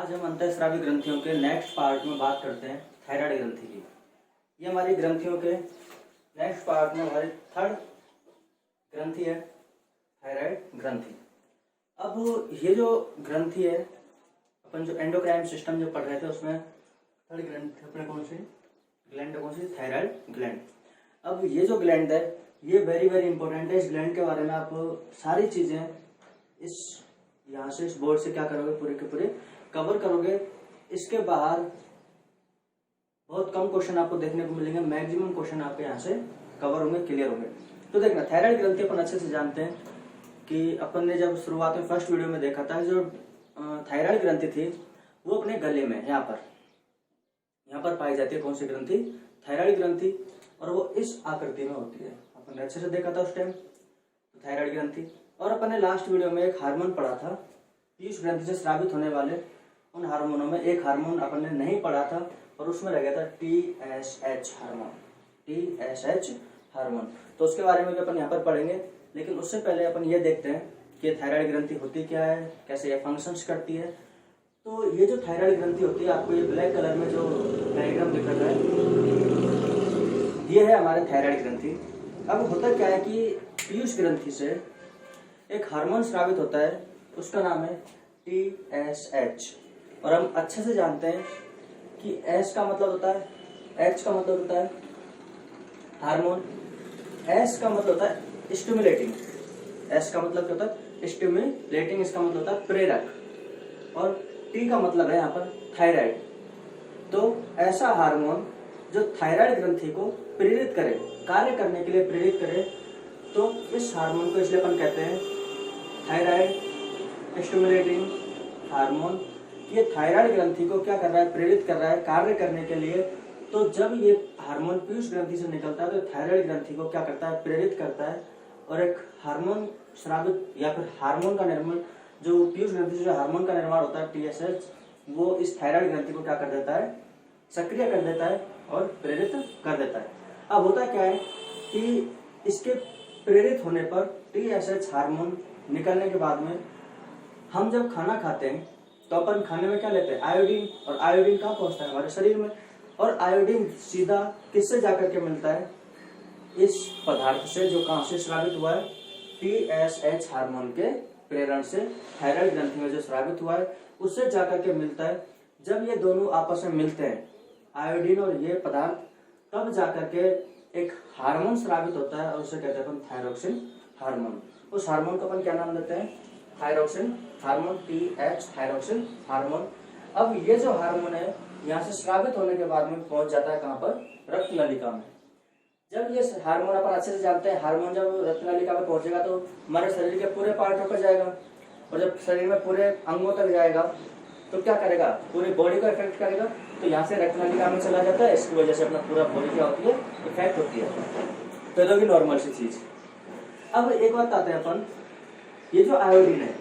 आज हम अंतःस्रावी ग्रंथियों के नेक्स्ट पार्ट में बात करते हैं थायराइड ग्रंथि की। ये हमारी ग्रंथियों के नेक्स्ट पार्ट में हमारी थर्ड ग्रंथि है थायराइड ग्रंथि। अब ये जो ग्रंथि है, अपन जो एंडोक्राइन सिस्टम जो पढ़ रहे थे उसमें थर्ड ग्रंथि अपने कौन सी ग्लैंड, कौन सी थायराइड ग्लैंड। अब ये जो ग्लैंड है ये वेरी वेरी इंपॉर्टेंट है। इस ग्लैंड के बारे में आप सारी चीजें इस यहाँ से इस बोर्ड से क्या करोगे, पूरे के पूरे कवर करोगे। इसके बाहर बहुत कम क्वेश्चन आपको देखने को मिलेंगे, मैक्सिमम क्वेश्चन आपके यहाँ से कवर होंगे, क्लियर होंगे। तो देखना, थायराइड ग्रंथि अपन अच्छे से जानते हैं कि अपन ने जब शुरुआत में फर्स्ट वीडियो में देखा था, जो थायराइड ग्रंथि थी वो अपने गले में यहाँ पर पाई जाती है। कौन सी ग्रंथि? थायराइड ग्रंथि। और वो इस आकृति में होती है। अपन ने अच्छे से देखा था उस टाइम थायराइड ग्रंथि। और अपन ने लास्ट वीडियो में एक हार्मोन पढ़ा था, पीयूष ग्रंथि से स्रावित होने वाले उन हार्मोनों में एक हार्मोन अपन ने नहीं पढ़ा था और उसमें लगा था TSH हार्मोन। TSH हार्मोन, तो उसके बारे में भी अपन यहाँ पर पढ़ेंगे। लेकिन उससे पहले अपन ये देखते हैं कि थायराइड ग्रंथि होती क्या है, कैसे ये फंक्शंस करती है। तो ये जो थायराइड ग्रंथि होती है, आपको ये ब्लैक कलर में जो डायग्राम दिख रहा है, ये है हमारे थायराइड ग्रंथि। अब होता क्या है कि पीयूष ग्रंथि से एक हार्मोन स्रावित होता है, उसका नाम है TSH। और हम अच्छे से जानते हैं कि S का मतलब होता है, H का मतलब होता है हार्मोन, S का मतलब होता है स्टिमुलेटिंग, S का मतलब क्या होता है? स्टिमुलेटिंग, इसका मतलब होता है प्रेरक, और T का मतलब है यहाँ पर थायराइड। तो ऐसा हार्मोन जो थायराइड ग्रंथि को प्रेरित करे, कार्य करने के लिए प्रेरित करे, तो इस हार्मोन को इसलिए अपन कहते हैं थायराइड स्टिमुलेटिंग हार्मोन। ये थायराइड ग्रंथि को क्या कर रहा है? प्रेरित कर रहा है कार्य करने के लिए। तो जब ये हार्मोन पीयूष ग्रंथि से निकलता है तो थायराइड ग्रंथि को क्या करता है? प्रेरित करता है। और एक हार्मोन स्रावित या फिर हार्मोन का निर्माण, जो पीयूष ग्रंथि से जो हार्मोन का निर्माण होता है TSH, वो इस थायराइड ग्रंथि को क्या कर देता है? सक्रिय कर देता है और प्रेरित कर देता है। अब होता क्या है कि इसके प्रेरित होने पर TSH हार्मोन निकलने के बाद में हम जब खाना खाते हैं तो अपन खाने में क्या लेते हैं? आयोडीन। और आयोडीन कहाँ पहुंचता है? हमारे शरीर में। और आयोडीन सीधा किससे जाकर के मिलता है? इस पदार्थ से, जो कहाँ से स्रावित हुआ है? TSH हार्मोन के प्रेरण से थायराइड ग्रंथि में जो स्रावित हुआ है उससे जाकर के मिलता है। जब ये दोनों आपस में मिलते हैं, आयोडीन और ये पदार्थ, तब जाकर के एक हार्मोन स्रावित होता है और उसे कहते हैं अपन थायरोक्सिन हार्मोन। उस हार्मोन को अपन क्या नाम देते हैं? Thyroxine hormone, TH thyroxine hormone. अब ये जो हार्मोन है यहाँ से स्रावित होने के बाद में पहुंच जाता है कहाँ पर? रक्त नलिका में। जब ये हार्मोन अपन अच्छे से जानते हैं, हार्मोन जब रक्त नलिका में पहुंचेगा तो हमारे शरीर के पूरे पार्टों पर जाएगा, और जब शरीर में पूरे अंगों तक जाएगा तो क्या करेगा? पूरी बॉडी को इफेक्ट करेगा। तो यहाँ से रक्त नलिका में चला जाता है, इसकी वजह से अपना पूरा बॉडी क्या होती है? इफेक्ट होती है। तो ये नॉर्मल सी चीज। अब एक बात आते हैं अपन, ये जो आयोडीन है,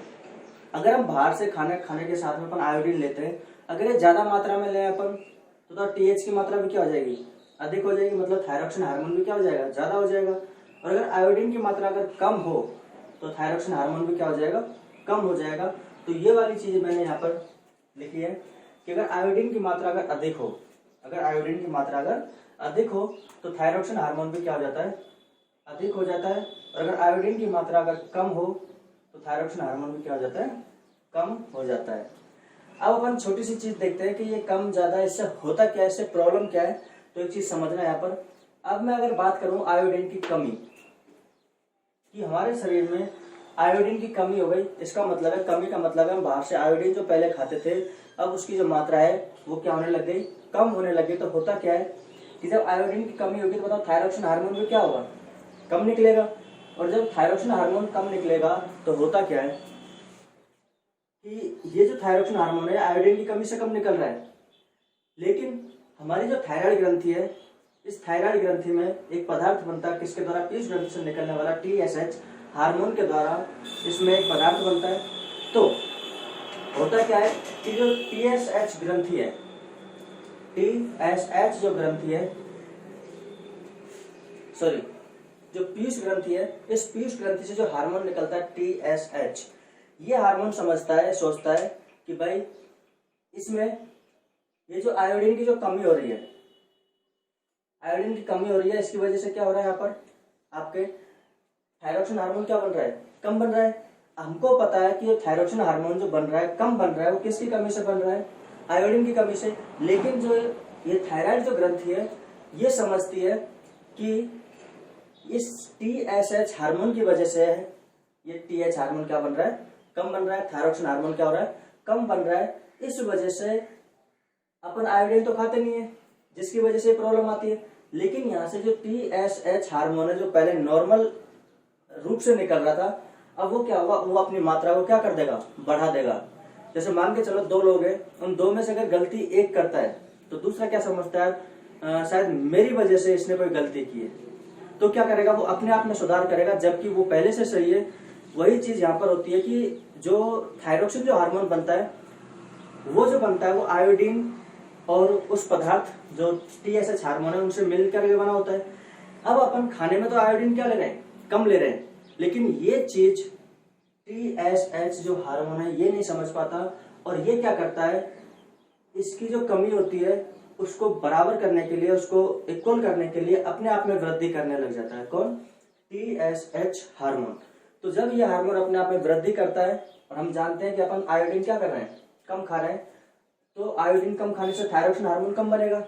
अगर हम बाहर से खाने के साथ में अपन आयोडीन लेते हैं, अगर ये ज्यादा मात्रा में लें अपन तो TH की मात्रा भी क्या हो जाएगी? अधिक हो जाएगी। मतलब थायरोक्सिन हार्मोन भी क्या हो जाएगा? ज्यादा हो जाएगा। और अगर आयोडीन की मात्रा अगर कम हो तो थायरोक्सिन हार्मोन भी क्या हो जाएगा? कम हो जाएगा। तो ये वाली चीज मैंने यहाँ पर लिखी है कि अगर आयोडीन की मात्रा अगर अधिक हो, तो थायरोक्सिन हार्मोन भी क्या हो जाता है? अधिक हो जाता है। और अगर आयोडीन की मात्रा अगर कम हो तो थायरोक्सिन हार्मोन भी क्या हो जाता है? कम हो जाता है। अब अपन छोटी सी चीज देखते हैं कि ये कम ज्यादा इससे होता क्या है, इससे प्रॉब्लम क्या है। तो एक चीज समझना यहाँ पर। अब मैं अगर बात करूं आयोडीन की कमी, कि हमारे शरीर में आयोडीन की कमी हो गई, इसका मतलब है, कमी का मतलब है हम बाहर से आयोडीन जो पहले खाते थे, अब उसकी जो मात्रा है वो क्या होने लग गई? कम होने लगी। तो होता क्या है कि जब आयोडीन की कमी होगी तो बताओ थायरोक्सिन हार्मोन भी क्या होगा? कम निकलेगा। और जब थायरोक्सिन हार्मोन कम निकलेगा तो होता क्या है कि ये जो थायरोक्सिन हार्मोन है आयोडीन की कमी से कम निकल रहा है। लेकिन हमारी जो थायराइड ग्रंथि है, इस थायराइड ग्रंथि में एक पदार्थ बनता है, किसके द्वारा? पीयूष ग्रंथि से निकलने वाला TSH हार्मोन के द्वारा इसमें एक पदार्थ बनता है। तो होता क्या है कि जो TSH ग्रंथि है, TSH जो ग्रंथि है, सॉरी, जो पीयूष ग्रंथि है, इस पीयूष ग्रंथि से जो हार्मोन निकलता है TSH, ये हार्मोन समझता है, सोचता है कि भाई इसमें ये जो आयोडीन की जो कमी हो रही है, आयोडीन की कमी हो रही है, इसकी वजह से क्या हो रहा है, यहाँ पर आपके थायरोक्सिन हार्मोन क्या बन रहा है, कम बन रहा है। हमको पता है कि ये थायरोक्सिन हार्मोन जो बन रहा है, कम बन रहा है, वो किसकी कमी से बन रहा है, आयोडीन की कमी से। लेकिन जो ये थायराइड जो ग्रंथि है, ये समझती है कि इस TSH हार्मोन की वजह से है, ये TH हार्मोन क्या बन रहा है, कम बन रहा है, थायरोक्सिन हार्मोन क्या हो रहा है, कम बन रहा है। इस वजह से अपन आयोडीन तो खाते नहीं है, जिसकी वजह से प्रॉब्लम आती है। लेकिन यहाँ से जो TSH हार्मोन है, जो पहले नॉर्मल रूप से निकल रहा था, अब वो क्या होगा, वो अपनी मात्रा को क्या कर देगा, बढ़ा देगा। जैसे मान के चलो 2 लोग हैं, उन 2 में से अगर गलती एक करता है तो दूसरा क्या समझता है, शायद मेरी वजह से इसने कोई गलती की है, तो क्या करेगा, वो अपने आप में सुधार करेगा, जबकि वो पहले से सही है। वही चीज यहाँ पर होती है कि जो थायरोक्सिन जो हार्मोन बनता है, वो जो बनता है वो आयोडीन और उस पदार्थ जो TSH हार्मोन है उनसे मिलकर के बना होता है। अब अपन खाने में तो आयोडीन क्या ले रहे हैं, कम ले रहे हैं, लेकिन ये चीज TSH जो हार्मोन है ये नहीं समझ पाता, और ये क्या करता है, इसकी जो कमी होती है उसको बराबर करने के लिए, उसको इक्वल करने के लिए अपने आप में वृद्धि करने लग जाता है। कौन, TSH हार्मोन। तो जब ये हार्मोन अपने आप में वृद्धि करता है, और हम जानते हैं कि अपन आयोडीन क्या कर रहे हैं, कम खा रहे हैं, तो आयोडीन कम खाने से थायरोक्सिन हार्मोन कम बनेगा,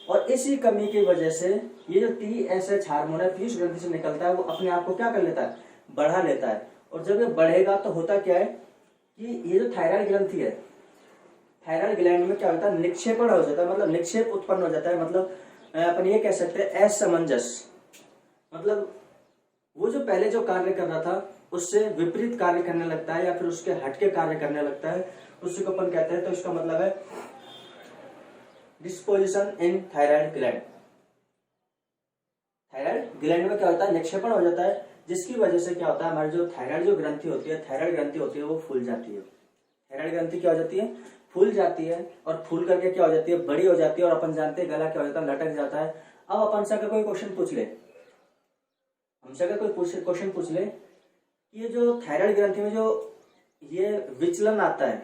और इसी कमी की वजह से ये जो TSH हार्मोन है पीयूष ग्रंथि से निकलता है, वो अपने आप को क्या कर लेता है, बढ़ा लेता है। और जब ये बढ़ेगा तो होता क्या है कि ये जो थायराइड ग्रंथि है, थायराइड ग्लैंड में क्या होता है, निक्षेपण हो जाता है, मतलब निक्षेप उत्पन्न हो जाता है। मतलब अपन ये कह सकते हैं असमंजस, मतलब वो जो पहले जो कार्य कर रहा था उससे विपरीत कार्य करने लगता है, या फिर उसके हटके कार्य करने लगता है, उसी को अपन कहते हैं। तो इसका मतलब है डिस्पोजिशन इन थायराइड ग्लैंड। थायराइड ग्लैंड में क्या होता है, निक्षेपण हो जाता है, जिसकी वजह से क्या होता है, हमारी जो थायराइड जो ग्रंथि होती है, थायराइड ग्रंथि होती है, वो फूल जाती है। थायराइड ग्रंथि क्या हो जाती है, फूल जाती है, और फूल करके क्या हो जाती है, बड़ी हो जाती है, और अपन जानते हैं गला क्या हो जाता है, लटक जाता है। अब अपन से अगर कोई क्वेश्चन पूछ ले, हमसे अगर कोई क्वेश्चन पूछ ले कि ये जो थायराइड ग्रंथि में जो ये विचलन आता है,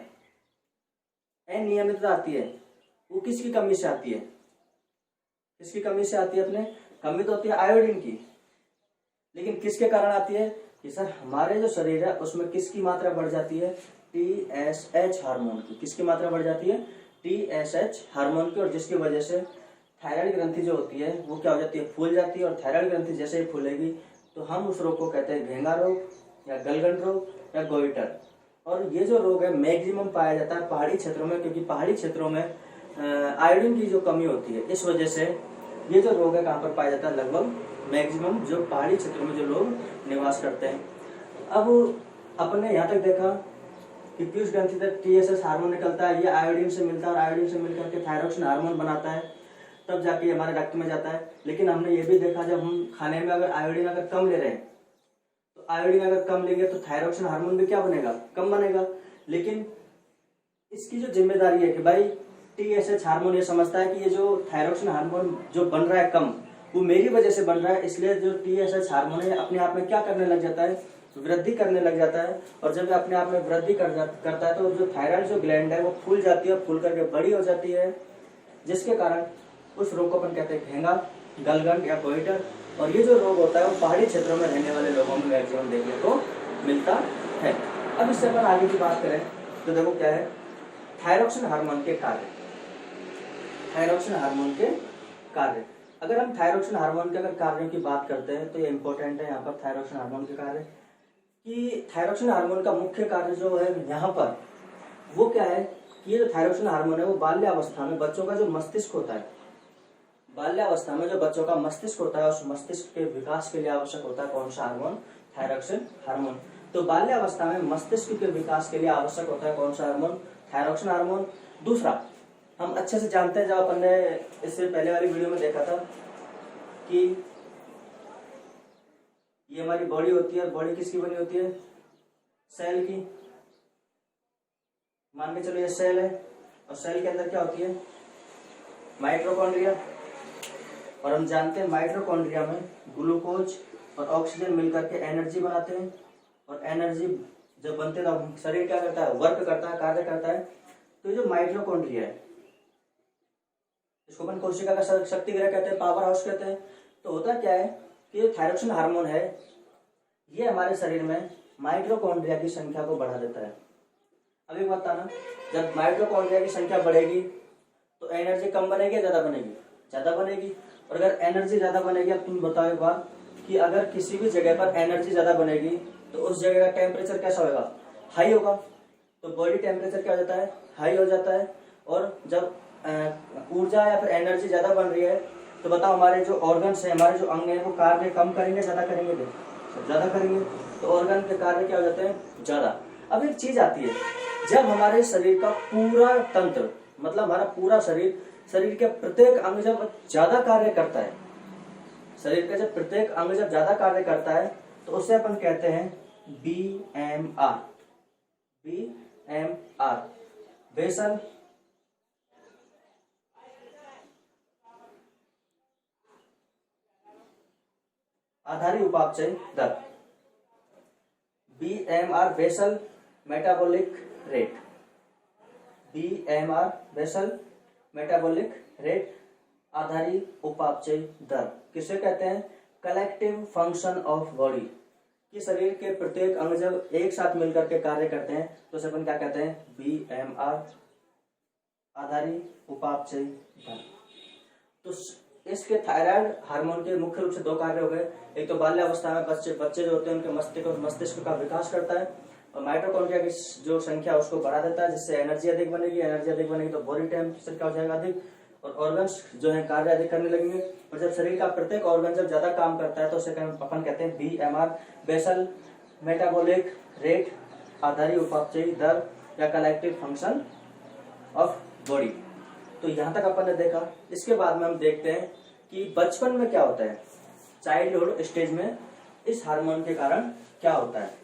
अनियमितता आती है, वो किसकी कमी से आती है, किसकी कमी से आती है, अपने कमी तो होती है आयोडीन की, लेकिन किसके कारण आती है कि सर हमारे जो शरीर है उसमें किसकी मात्रा बढ़ जाती है, TSH हार्मोन की। किसकी मात्रा बढ़ जाती है, TSH हार्मोन की, और जिसकी वजह से थायराइड ग्रंथि जो होती है वो क्या हो जाती है, फूल जाती है। और थायराइड ग्रंथि जैसे ही फूलेगी तो हम उस रोग को कहते हैं घेंगा रोग या गलगंड रोग या गोइटर। और ये जो रोग है मैक्सिमम पाया जाता है पहाड़ी क्षेत्रों में, क्योंकि पहाड़ी क्षेत्रों में आयोडीन की जो कमी होती है, इस वजह से ये जो रोग है कहाँ पर पाया जाता है, लगभग मैक्सिमम जो पहाड़ी क्षेत्रों में जो लोग निवास करते हैं। अब अपने यहाँ तक देखा कि पीयूष ग्रंथि तक TSH हार्मोन निकलता है, ये आयोडीन से मिलता है, और आयोडीन से मिलकर के थायरोक्सिन हार्मोन बनाता है, तब जाके हमारे रक्त में जाता है। लेकिन हमने ये भी देखा, जब हम खाने में अगर आयोडीन अगर कम ले रहे हैं, तो आयोडीन अगर कम लेंगे तो थायरोक्सिन हार्मोन भी क्या बनेगा, कम बनेगा। लेकिन इसकी जो जिम्मेदारी है कि भाई TSH हार्मोन ये समझता है कि ये जो थायरोक्सिन हार्मोन जो बन रहा है कम, वो मेरी वजह से बन रहा है, इसलिए जो TSH हार्मोन है अपने आप में क्या करने लग जाता है, वृद्धि करने लग जाता है। और जब अपने आप में वृद्धि करता है तो जो थायराइड जो ग्लैंड है वो फूल जाती है, फूल करके बड़ी हो जाती है, जिसके कारण उस रोग को अपन कहते हैं घेंगा, गलगंड या गोइटर। और ये जो रोग होता है वो पहाड़ी क्षेत्रों में रहने वाले लोगों में मैक्सिमम देखने को मिलता है। अब इससे अपन आगे की बात करें तो देखो क्या है, थायरोक्सिन हार्मोन के कार्य। थायरोक्सिन हार्मोन के कार्य, अगर हम थायरोक्सिन हार्मोन के अगर कार्यों की बात करते हैं तो ये इंपॉर्टेंट है यहाँ पर थायरोक्सिन हार्मोन के कार्य, कि थायरोक्सिन हार्मोन का मुख्य कार्य जो है यहाँ पर वो क्या है कि ये जो थायरोक्सिन हार्मोन है वो बाल्यावस्था में बच्चों का जो मस्तिष्क होता है, बाल्यावस्था में जो बच्चों का मस्तिष्क होता है, उस मस्तिष्क के विकास के लिए आवश्यक होता है कौन सा हार्मोन, थायरोक्सिन हार्मोन। तो बाल्यावस्था में मस्तिष्क के विकास के लिए आवश्यक होता है कौन सा हार्मोन, थायरोक्सिन हार्मोन। दूसरा, हम अच्छे से जानते हैं, जब अपन ने इससे पहले वाली वीडियो में देखा था कि ये हमारी बॉडी होती है, बॉडी किसकी बनी होती है, सेल की। मान के चलो ये सेल है, और सेल के अंदर क्या होती है, माइटोकॉन्ड्रिया। और हम जानते हैं माइटोकॉन्ड्रिया में ग्लूकोज और ऑक्सीजन मिलकर के एनर्जी बनाते हैं, और एनर्जी जब बनते हैं तो शरीर क्या करता है, वर्क करता है, कार्य करता है। तो ये जो माइटोकॉन्ड्रिया है, इसको अपन कोशिका का शक्ति गृह कहते हैं, पावर हाउस कहते हैं। तो होता क्या है कि जो थायरोक्सिन हार्मोन है ये हमारे शरीर में माइटोकॉन्ड्रिया की संख्या को बढ़ा देता है। अब एक बात बताना, जब माइटोकॉन्ड्रिया की संख्या बढ़ेगी तो एनर्जी कम बनेगी या ज्यादा बनेगी? ज्यादा बनेगी। और अगर एनर्जी ज्यादा बनेगी, अब तुम बताओ एक बार कि अगर किसी भी जगह पर एनर्जी ज्यादा बनेगी तो उस जगह का टेम्परेचर कैसा होगा? हाई होगा। तो बॉडी टेम्परेचर क्या हो जाता है? हाई हो जाता है। और जब ऊर्जा या फिर एनर्जी ज्यादा बन रही है तो बताओ हमारे जो ऑर्गन्स हैं, हमारे जो अंग हैं, वो कार्य कम करेंगे ज्यादा करेंगे? ज्यादा करेंगे। तो ऑर्गन के कार्य क्या हो जाते हैं? ज्यादा। अब एक चीज आती है, जब हमारे शरीर का पूरा तंत्र, मतलब हमारा पूरा शरीर के प्रत्येक अंग जब ज्यादा कार्य करता है, शरीर का जब प्रत्येक अंग जब ज्यादा कार्य करता है तो उसे अपन कहते हैं BMR। BMR बेसल आधारी उपापचय दर। BMR basal metabolic rate. BMR basal metabolic rate आधारी उपापचय दर किसे कहते हैं? Collective function of body. कि शरीर के प्रत्येक अंग जब एक साथ मिलकर के कार्य करते हैं तो उसे अपन क्या कहते हैं? BMR आधारी उपापचय दर। तो इसके थायराइड हार्मोन के मुख्य रूप से दो कार्य हो गए। एक तो बाल्यावस्था में बच्चे जो होते हैं उनके मस्तिष्क का विकास करता है, और माइटोकॉन्ड्रिया की जो संख्या उसको बढ़ा देता है, जिससे एनर्जी अधिक बनेगी तो बॉडी टेम्परेचर क्या हो जाएगा? अधिक। और ऑर्गन्स जो है कार्य अधिक करने लगेंगे। और जब शरीर का प्रत्येक ऑर्गन जब ज्यादा काम करता है तो उसे अपन कहते हैं BMR बेसल मेटाबॉलिक रेट आधारी उपापचयी दर या कलेक्टिव फंक्शन ऑफ बॉडी। तो यहां तक अपन ने देखा। इसके बाद में हम देखते हैं कि बचपन में क्या होता है, चाइल्डहुड स्टेज में इस हार्मोन के कारण क्या होता है।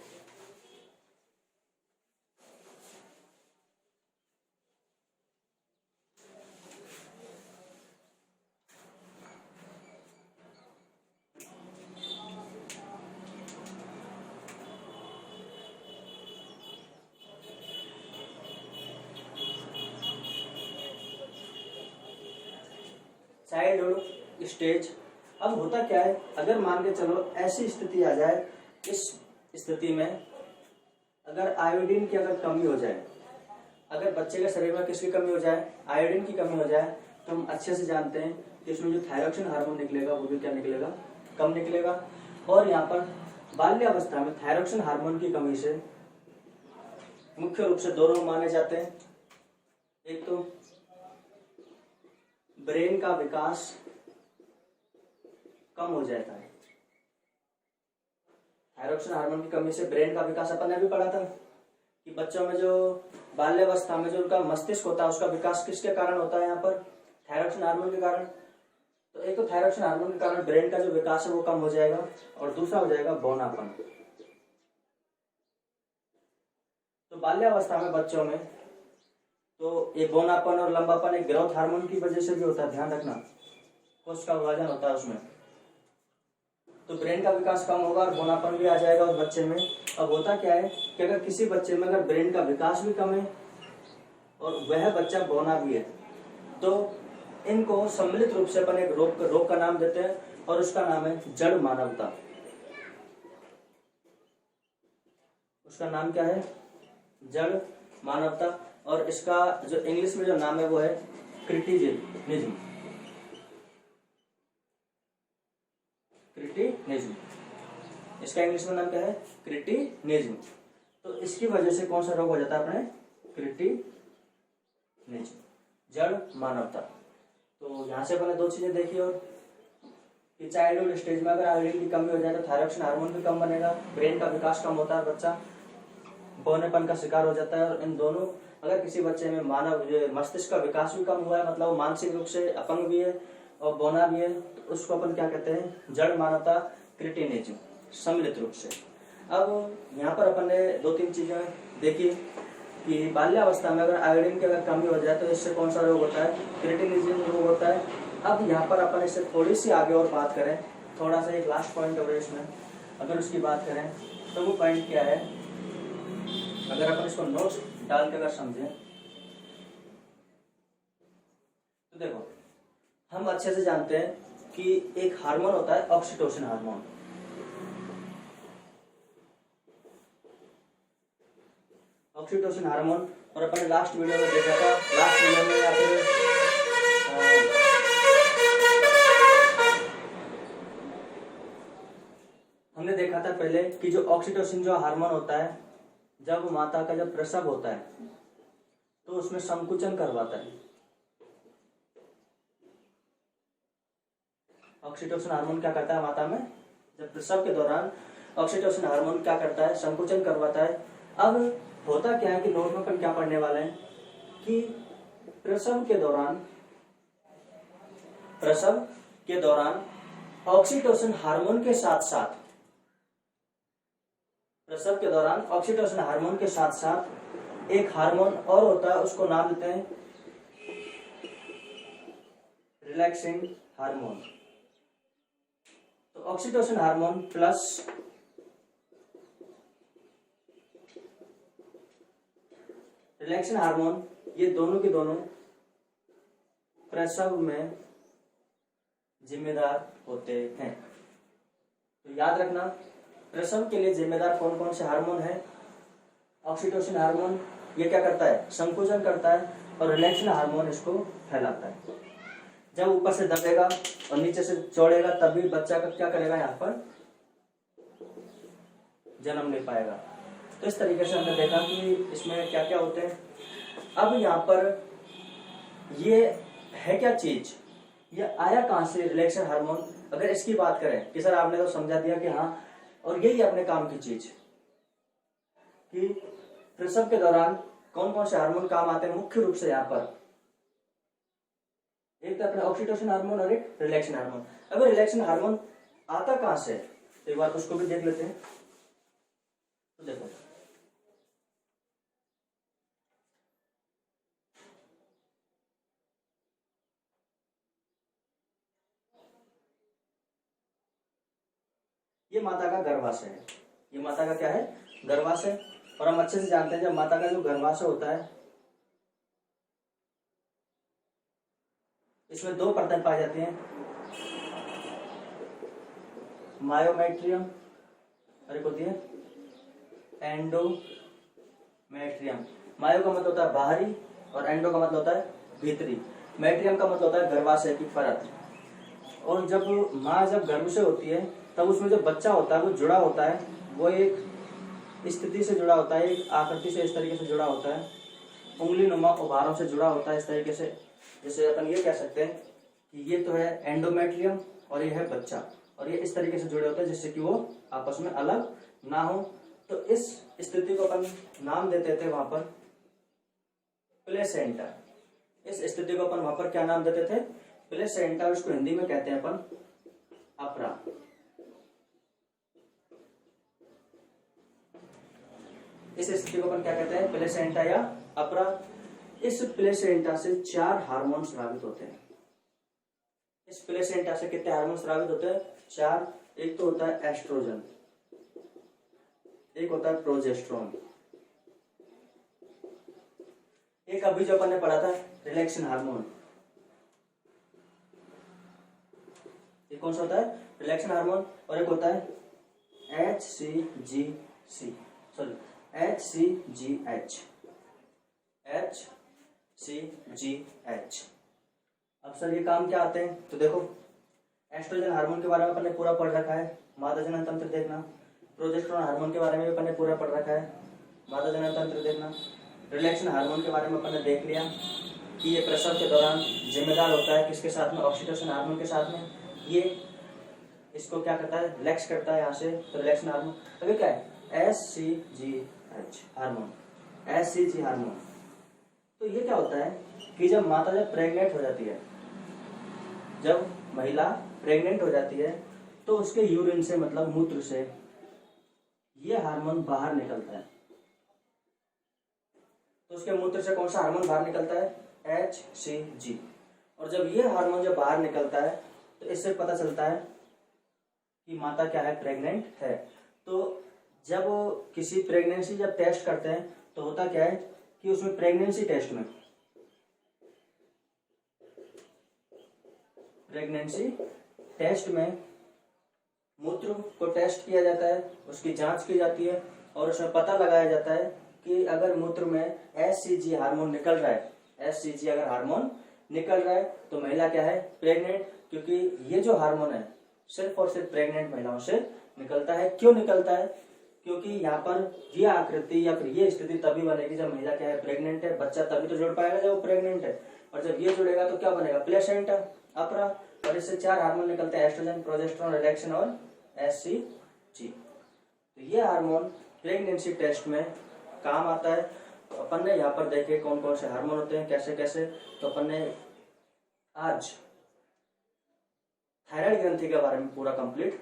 Childhood stage. अब होता क्या है, अगर मान के चलो ऐसी स्थिति आ जाए, इस स्थिति में अगर आयोडीन की अगर कमी हो जाए, अगर बच्चे के शरीर में किसकी कमी हो जाए? आयोडीन की कमी हो जाए, तो हम अच्छे से जानते हैं कि इसमें जो थायरोक्सिन हार्मोन निकलेगा वो भी क्या निकलेगा? कम निकलेगा। और यहाँ पर बाल्यावस्था में थायरोक्सिन हार्मोन की कमी से मुख्य रूप से दो रोग माने जाते हैं। एक तो ब्रेन का विकास कम हो जाता है। थायरोक्सिन हार्मोन की कमी से ब्रेन का विकास अपन ने भी पढ़ा था कि बच्चों में जो बाल्यावस्था में जो उनका मस्तिष्क होता है उसका विकास किसके कारण होता है? यहाँ पर थायरोक्सिन हार्मोन के कारण। तो एक तो थायरोक्सिन हार्मोन के कारण ब्रेन का जो विकास है वो कम हो जाएगा, और दूसरा हो जाएगा बौनापन। तो बाल्यावस्था में बच्चों में तो ये बौनापन और लंबापन एक ग्रोथ हार्मोन की वजह से भी होता है, ध्यान रखना, कोशिका का विभाजन होता है उसमें। तो ब्रेन का विकास कम होगा और बौनापन भी आ जाएगा उस बच्चे में। अब होता क्या है कि अगर किसी बच्चे में अगर ब्रेन का विकास भी कम है और वह बच्चा बौना भी है, तो इनको सम्मिलित रूप से अपन एक रोग का नाम देते हैं, और उसका नाम है जड़ मानवता। उसका नाम क्या है? जड़ मानवता। और इसका जो इंग्लिश में जो नाम है वो है क्रिटिनिज्म। क्रिटिनिज्म इसका इंग्लिश में नाम क्या है? क्रिटिनिज्म। तो इसकी वजह से कौन सा रोग हो जाता है अपने? क्रिटिनिज्म, जड़ मानवता। तो यहाँ से अपने दो चीजें देखी, और कि चाइल्डहुड स्टेज में अगर आयोडीन की कमी हो जाए तो थायरोक्सिन हार्मोन भी कम बनेगा, ब्रेन का विकास कम होता है, बच्चा बौनेपन का शिकार हो जाता है। और इन दोनों, अगर किसी बच्चे में मस्तिष्क का विकास भी कम हुआ है, मतलब मानसिक रूप से अपंग भी है और बौना भी है, तो उसको अपन क्या कहते हैं? जड़ मानवता, क्रिटिनिज्म, सम्मिलित रूप से। अब यहाँ पर अपन ने दो तीन चीजें देखी कि बाल्यावस्था में अगर आयोडीन की अगर कमी हो जाए तो इससे कौन सा रोग होता है? क्रिटिनिज्म रोग होता है। अब यहाँ पर अपन इससे थोड़ी सी आगे और बात करें, थोड़ा सा एक लास्ट पॉइंट हो इसमें अगर उसकी बात करें तो वो पॉइंट क्या है, अगर अपन इसको नोट्स डाल के अगर समझें देखो, हम अच्छे से जानते हैं कि एक हार्मोन होता है ऑक्सीटोसिन हार्मोन। ऑक्सीटोसिन हार्मोन, और अपन ने लास्ट वीडियो में देखा था, लास्ट वीडियो में या फिर हमने देखा था पहले कि जो ऑक्सीटोसिन जो हार्मोन होता है, जब माता का जब प्रसव होता है तो उसमें संकुचन करवाता है। ऑक्सीटोसिन हार्मोन क्या करता है माता में, जब प्रसव के दौरान ऑक्सीटोसिन हार्मोन क्या करता है, संकुचन करवाता है। अब होता क्या है कि नोट में अपन क्या पढ़ने वाले हैं कि प्रसव के दौरान ऑक्सीटोसिन हार्मोन के साथ साथ, प्रसव के दौरान ऑक्सीटोसिन हार्मोन के साथ साथ एक हार्मोन और होता है, उसको नाम देते हैं रिलैक्सिंग हार्मोन। तो oxytocin hormone plus relaxing hormone, ये दोनों के दोनों प्रसव में जिम्मेदार होते हैं। तो याद रखना, प्रसव के लिए जिम्मेदार कौन कौन से हार्मोन है। ऑक्सीटोसिन हार्मोन ये क्या करता है, संकुचन करता है, और रिलैक्सिंग हार्मोन इसको फैलाता है। जब ऊपर से दबेगा और नीचे से चौड़ेगा तभी बच्चा का क्या करेगा, यहाँ पर जन्म ले पाएगा। तो इस तरीके से हमने देखा कि इसमें क्या क्या होते हैं। अब यहाँ पर ये है क्या चीज, ये आया कहां से रिलैक्सिंग हार्मोन। अगर इसकी बात करें कि सर आपने तो समझा दिया कि हाँ, और यही अपने काम की चीज कि प्रसव के दौरान कौन कौन से हार्मोन काम आते हैं मुख्य रूप से। यहाँ पर एक तो अपने ऑक्सीटोसिन हार्मोन और एक रिलैक्सिंग हार्मोन। अगर रिलैक्सिंग हार्मोन आता कहां से, तो एक बार उसको भी देख लेते हैं। तो देखो, ये माता का गर्भाशय है। ये माता का क्या है, गर्भाशय। और हम अच्छे से जानते हैं जब माता का जो गर्भाशय होता है, इसमें दो परतें पाई जाती हैं, मायोमेट्रियम और एक होती है एंडोमेट्रियम। मायो का मतलब होता है बाहरी और एंडो का मतलब होता है भीतरी। मेट्रियम का मतलब होता है गर्भाशय की परत। और जब माँ जब गर्भ से होती है तब उसमें जो बच्चा होता है वो जुड़ा होता है, वो एक स्थिति से जुड़ा होता है, एक आकृति से इस तरीके से जुड़ा होता है, उंगली नुमा उभारों से जुड़ा होता है इस तरीके से। जैसे अपन ये कह सकते हैं कि ये तो है एंडोमेट्रियम और ये है बच्चा, और ये इस तरीके से जुड़े होते हैं जिससे कि वो आपस में अलग ना हो। तो इस स्थिति को अपन नाम देते थे वहां पर प्लेसेंटा। इस स्थिति को अपन वहां पर क्या नाम देते थे, प्लेसेंटा। उसको हिंदी में कहते हैं अपन अपरा। इस स्थिति को अपन क्या कहते हैं, प्लेसेंटा या अपरा। इस प्लेसेंटा से 4 हार्मोन स्रावित होते हैं। इस प्लेसेंटा से कितने हार्मोन स्रावित होते हैं, 4। एक तो होता है एस्ट्रोजन, एक होता है प्रोजेस्टेरोन, एक अभी जो अपन ने पढ़ा था रिलैक्सिंग हार्मोन। ये कौन सा होता है, रिलैक्सिंग हार्मोन। और एक होता है HCG, सॉरी HCGH। अब सर ये काम क्या आते हैं, तो देखो एस्ट्रोजन हार्मोन के बारे में अपन ने पूरा पढ़ रखा है, मादा जनन तंत्र देखना। प्रोजेस्टेरोन हार्मोन के बारे में भी अपन ने पूरा पढ़ रखा है, मादा जनन तंत्र देखना। रिलैक्सिंग हार्मोन के बारे में अपन ने देख लिया कि ये प्रसव के दौरान जिम्मेदार होता है किसके साथ में, ऑक्सीटोसिन हार्मोन के साथ में। ये इसको क्या करता है, रिलैक्स करता है यहाँ से, तो रिलैक्सिंग हार्मोन। अभी क्या है, HCG हार्मोन, HCG हार्मोन। तो ये क्या होता है कि जब माता जब प्रेग्नेंट हो जाती है, जब महिला प्रेग्नेंट हो जाती है तो उसके यूरिन से मतलब मूत्र से ये हार्मोन बाहर निकलता है। तो उसके मूत्र से कौन सा हार्मोन बाहर निकलता है, HCG। और जब ये हार्मोन जब बाहर निकलता है तो इससे पता चलता है कि माता क्या है, प्रेग्नेंट है। तो जब किसी प्रेगनेंसी जब टेस्ट करते हैं तो होता क्या है कि उसमें प्रेगनेंसी टेस्ट में प्रेगनेंसी टेस्ट में मूत्र को टेस्ट किया जाता है, उसकी जांच की जाती है और उसमें पता लगाया जाता है कि अगर मूत्र में HCG हार्मोन निकल रहा है, HCG अगर हार्मोन निकल रहा है तो महिला क्या है, प्रेग्नेंट। क्योंकि ये जो हार्मोन है सिर्फ और सिर्फ प्रेग्नेंट महिलाओं से निकलता है। क्यों निकलता है? क्योंकि यहाँ पर ये आकृति या फिर ये स्थिति तभी बनेगी जब महिला क्या है, प्रेग्नेंट है। बच्चा तभी तो जुड़ पाएगा जब वो प्रेग्नेंट है, और जब ये जुड़ेगा तो क्या बनेगा, प्लेसेंटा, अपरा। और इससे 4 हार्मोन निकलते हैं, एस्ट्रोजन, प्रोजेस्टेरोन, रिडक्शन और HCG। तो ये हार्मोन प्रेगनेंसी टेस्ट में काम आता है। तो अपन ने यहाँ पर देखे कौन कौन से हार्मोन होते हैं, कैसे कैसे। तो अपन ने आज थायराइड ग्रंथि के बारे में पूरा कंप्लीट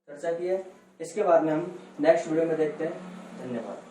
चर्चा की है। इसके बाद में हम नेक्स्ट वीडियो में देखते हैं। धन्यवाद।